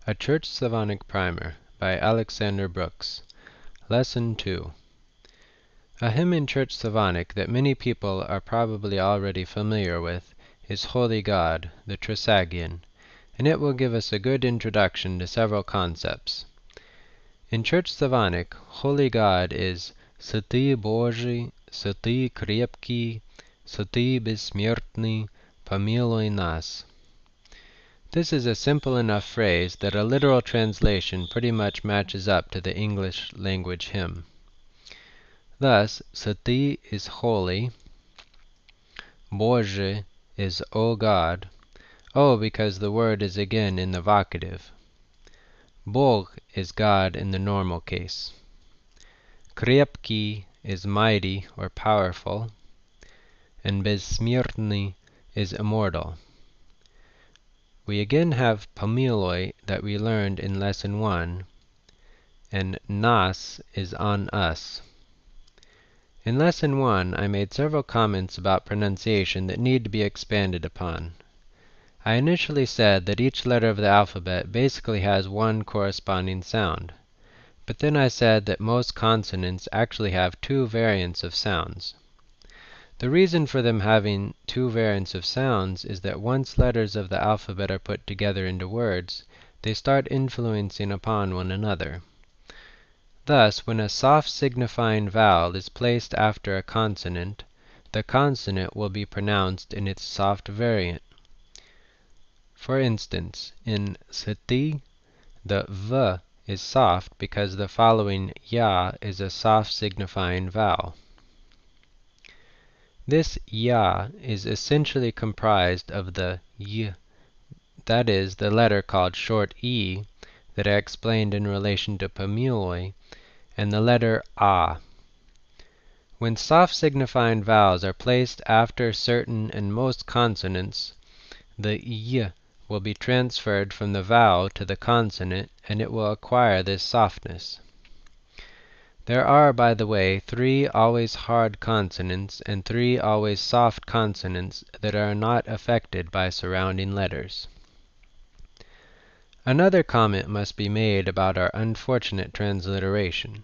A Church Slavonic Primer by Alexander Brooks. Lesson 2. A hymn in Church Slavonic that many people are probably already familiar with is Holy God, the Trisagion, and it will give us a good introduction to several concepts. In Church Slavonic, Holy God is Святый Божий, Святый Крепкий, Святый Бессмертный, помилуй нас. This is a simple enough phrase that a literal translation pretty much matches up to the English language hymn. Thus, Святый is holy, Божий is O God, O because the word is again in the vocative. Bog is God in the normal case. Крепкий is mighty or powerful, and Бессмертный is immortal. We again have помилуй that we learned in Lesson 1, and нас is on us. In Lesson 1, I made several comments about pronunciation that need to be expanded upon. I initially said that each letter of the alphabet basically has one corresponding sound, but then I said that most consonants actually have two variants of sounds. The reason for them having two variants of sounds is that once letters of the alphabet are put together into words, they start influencing upon one another. Thus, when a soft signifying vowel is placed after a consonant, the consonant will be pronounced in its soft variant. For instance, in Святый, the V is soft because the following Ya is a soft signifying vowel. This Ya is essentially comprised of the Y, that is, the letter called short E that I explained in relation to помилуй, and the letter A. When soft signifying vowels are placed after certain and most consonants, the Y will be transferred from the vowel to the consonant, and it will acquire this softness. There are, by the way, 3 always hard consonants and 3 always soft consonants that are not affected by surrounding letters. Another comment must be made about our unfortunate transliteration.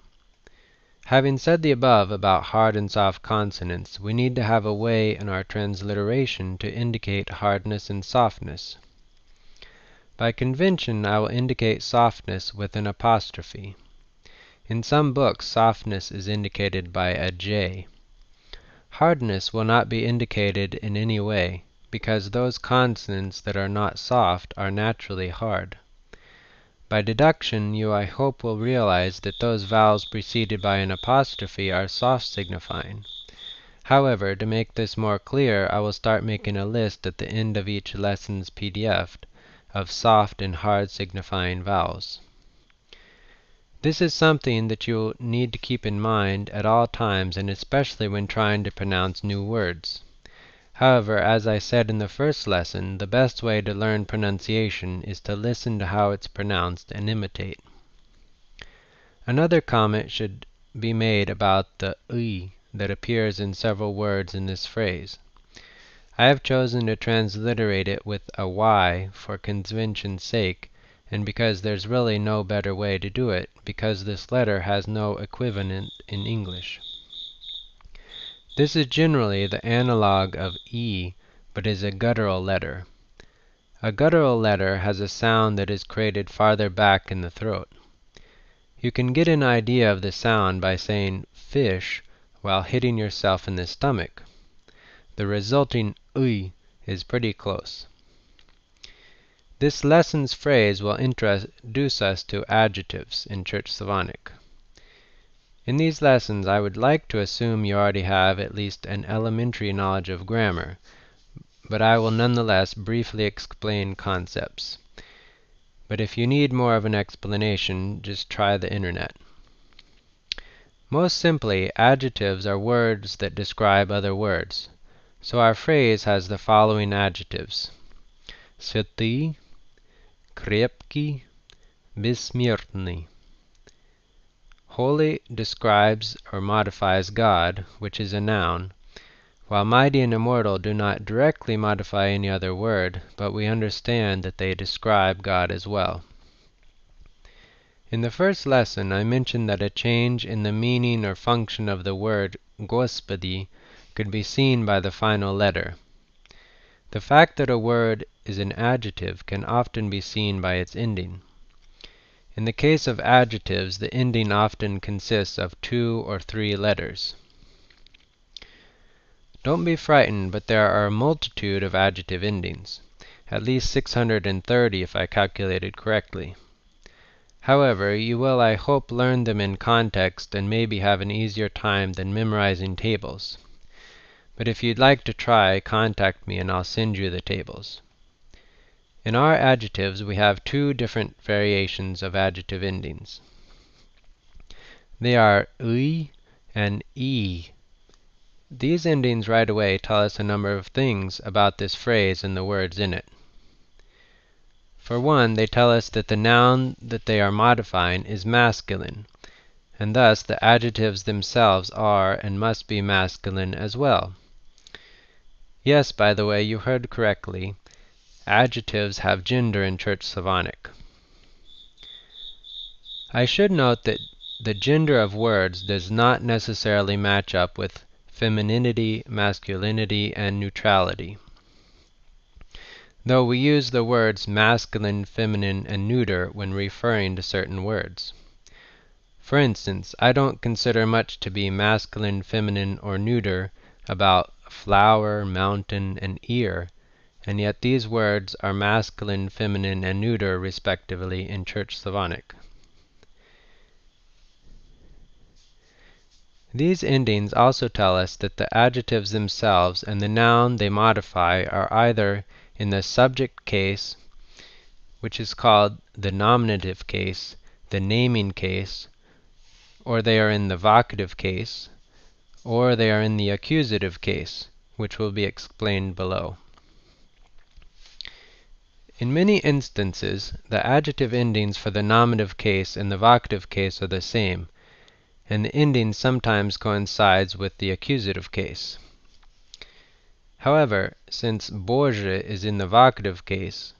Having said the above about hard and soft consonants, we need to have a way in our transliteration to indicate hardness and softness. By convention, I will indicate softness with an apostrophe. In some books, softness is indicated by a J. Hardness will not be indicated in any way, because those consonants that are not soft are naturally hard. By deduction, you, I hope, will realize that those vowels preceded by an apostrophe are soft signifying. However, to make this more clear, I will start making a list at the end of each lesson's PDF of soft and hard signifying vowels. This is something that you'll need to keep in mind at all times, and especially when trying to pronounce new words. However, as I said in the first lesson, the best way to learn pronunciation is to listen to how it's pronounced and imitate. Another comment should be made about the I that appears in several words in this phrase. I have chosen to transliterate it with a Y for convention's sake, and because there's really no better way to do it, because this letter has no equivalent in English. This is generally the analog of E, but is a guttural letter. A guttural letter has a sound that is created farther back in the throat. You can get an idea of the sound by saying fish while hitting yourself in the stomach. The resulting I is pretty close. This lesson's phrase will introduce us to adjectives in Church Slavonic. In these lessons, I would like to assume you already have at least an elementary knowledge of grammar, but I will nonetheless briefly explain concepts. But if you need more of an explanation, just try the internet. Most simply, adjectives are words that describe other words. So our phrase has the following adjectives: Святый, крепкий, бессмертный. Holy describes or modifies God, which is a noun, while mighty and immortal do not directly modify any other word, but we understand that they describe God as well. In the first lesson, I mentioned that a change in the meaning or function of the word Gospodi could be seen by the final letter. The fact that a word is an adjective can often be seen by its ending. In the case of adjectives, the ending often consists of 2 or 3 letters. Don't be frightened, but there are a multitude of adjective endings, at least 630 if I calculated correctly. However, you will, I hope, learn them in context and maybe have an easier time than memorizing tables. But if you'd like to try, contact me and I'll send you the tables. In our adjectives, we have 2 different variations of adjective endings. They are ui and I. These endings right away tell us a number of things about this phrase and the words in it. For one, they tell us that the noun that they are modifying is masculine, and thus the adjectives themselves are and must be masculine as well. Yes, by the way, you heard correctly. Adjectives have gender in Church Slavonic. I should note that the gender of words does not necessarily match up with femininity, masculinity, and neutrality. Though we use the words masculine, feminine, and neuter when referring to certain words. For instance, I don't consider much to be masculine, feminine, or neuter about flower, mountain, and ear, and yet these words are masculine, feminine, and neuter respectively in Church Slavonic. These endings also tell us that the adjectives themselves and the noun they modify are either in the subject case, which is called the nominative case, the naming case, or they are in the vocative case, or they are in the accusative case, which will be explained below. In many instances, the adjective endings for the nominative case and the vocative case are the same, and the ending sometimes coincides with the accusative case. However, since Bože is in the vocative case,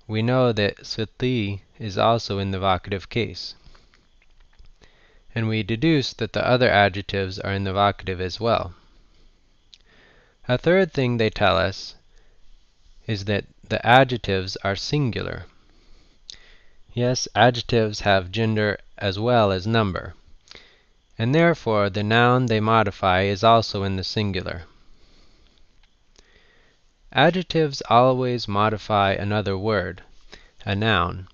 we know that Sveti is also in the vocative case. And we deduce that the other adjectives are in the vocative as well. A third thing they tell us is that the adjectives are singular. Yes, adjectives have gender as well as number, and therefore the noun they modify is also in the singular. Adjectives always modify another word, a noun.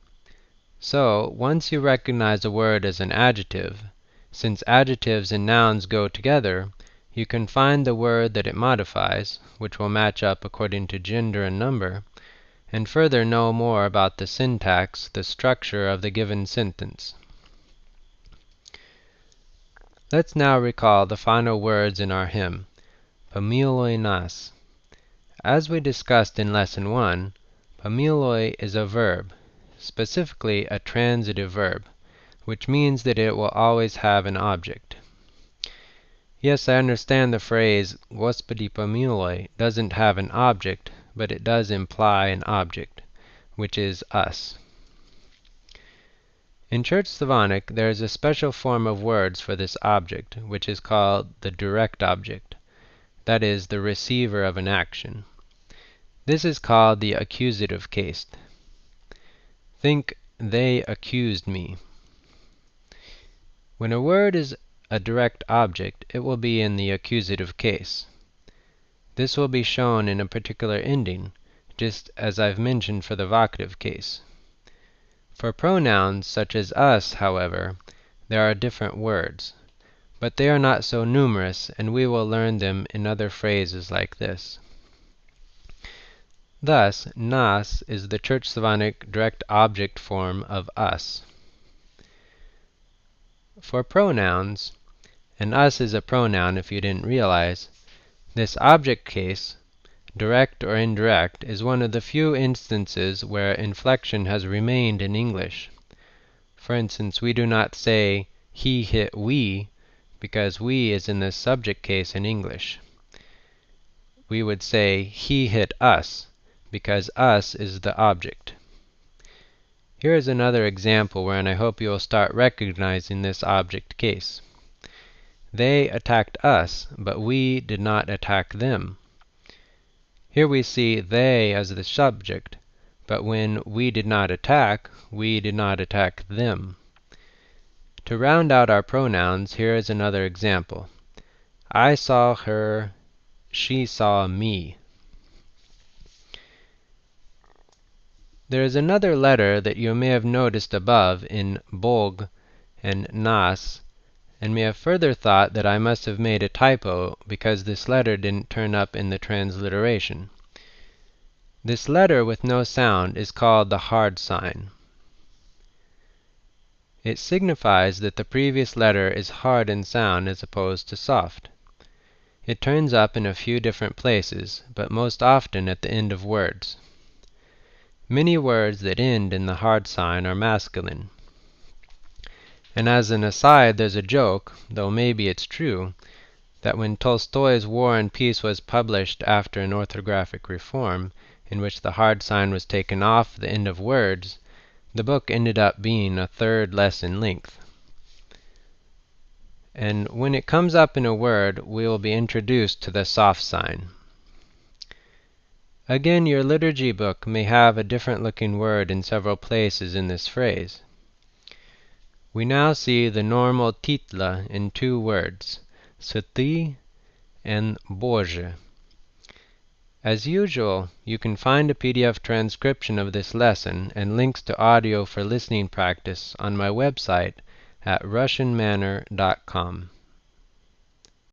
So, once you recognize a word as an adjective, since adjectives and nouns go together, you can find the word that it modifies, which will match up according to gender and number, and further know more about the syntax, the structure of the given sentence. Let's now recall the final words in our hymn, Pamiloi nas. As we discussed in Lesson 1, pamiloi is a verb, specifically a transitive verb, which means that it will always have an object. Yes, I understand the phrase Gospodi pamiloi doesn't have an object, but it does imply an object, which is us. In Church Slavonic, there is a special form of words for this object, which is called the direct object, that is, the receiver of an action. This is called the accusative case. Think, they accused me. When a word is a direct object, it will be in the accusative case. This will be shown in a particular ending, just as I've mentioned for the vocative case. For pronouns such as us, however, there are different words, but they are not so numerous, and we will learn them in other phrases like this. Thus, nas is the Church Slavonic direct object form of us. For pronouns, and us is a pronoun if you didn't realize, this object case, direct or indirect, is one of the few instances where inflection has remained in English. For instance, we do not say, he hit we, because we is in the subject case in English. We would say, he hit us, because us is the object. Here is another example wherein I hope you will start recognizing this object case. They attacked us, but we did not attack them. Here we see they as the subject, but when we did not attack them. To round out our pronouns, here is another example. I saw her, she saw me. There is another letter that you may have noticed above in bog and nas, and may have further thought that I must have made a typo because this letter didn't turn up in the transliteration. This letter with no sound is called the hard sign. It signifies that the previous letter is hard in sound as opposed to soft. It turns up in a few different places, but most often at the end of words. Many words that end in the hard sign are masculine. And as an aside, there's a joke, though maybe it's true, that when Tolstoy's War and Peace was published after an orthographic reform, in which the hard sign was taken off the end of words, the book ended up being a third less in length. And when it comes up in a word, we will be introduced to the soft sign. Again, your liturgy book may have a different looking word in several places in this phrase. We now see the normal titla in two words, sati and Bože. As usual, you can find a PDF transcription of this lesson and links to audio for listening practice on my website at russianmanner.com.